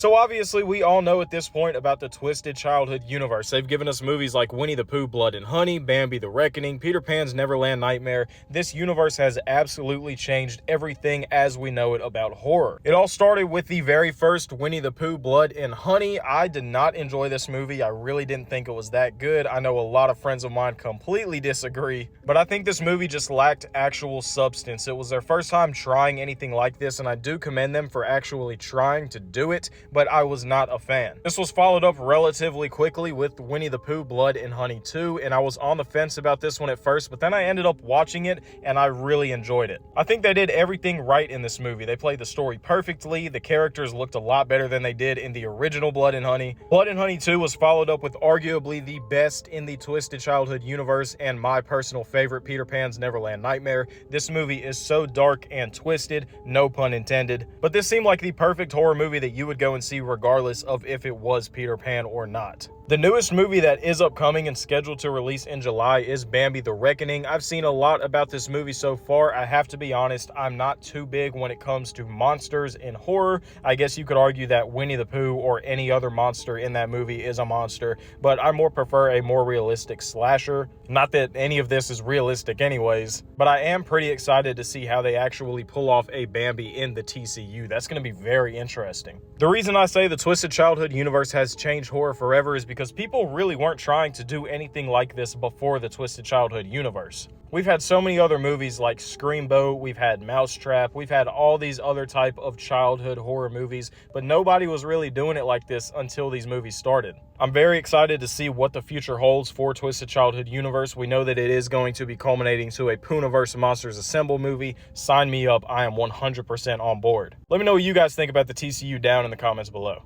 So obviously we all know at this point about the Twisted Childhood universe. They've given us movies like Winnie the Pooh, Blood and Honey, Bambi the Reckoning, Peter Pan's Neverland Nightmare. This universe has absolutely changed everything as we know it about horror. It all started with the very first Winnie the Pooh, Blood and Honey. I did not enjoy this movie. I really didn't think it was that good. I know a lot of friends of mine completely disagree, but I think this movie just lacked actual substance. It was their first time trying anything like this, and I do commend them for actually trying to do it, but I was not a fan. This was followed up relatively quickly with Winnie the Pooh, Blood and Honey 2, and I was on the fence about this one at first, but then I ended up watching it and I really enjoyed it. I think they did everything right in this movie. They played the story perfectly. The characters looked a lot better than they did in the original Blood and Honey. Blood and Honey 2 was followed up with arguably the best in the Twisted Childhood universe and my personal favorite, Peter Pan's Neverland Nightmare. This movie is so dark and twisted, no pun intended, but this seemed like the perfect horror movie that you would go and see regardless of if it was Peter Pan or not. The newest movie that is upcoming and scheduled to release in July is Bambi the Reckoning. I've seen a lot about this movie so far. I have to be honest, I'm not too big when it comes to monsters in horror. I guess you could argue that Winnie the Pooh or any other monster in that movie is a monster, but I prefer a more realistic slasher. Not that any of this is realistic anyways, but I am pretty excited to see how they actually pull off a Bambi in the TCU. That's going to be very interesting. The reason I say the Twisted Childhood universe has changed horror forever is because people really weren't trying to do anything like this before the Twisted Childhood universe. We've had so many other movies like Screamboat, we've had Mousetrap, we've had all these other type of childhood horror movies, but nobody was really doing it like this until these movies started. I'm very excited to see what the future holds for Twisted Childhood universe. We know that it is going to be culminating to a Poohniverse Monsters Assemble movie. Sign me up. I am 100% on board. Let me know what you guys think about the TCU down in the comments below.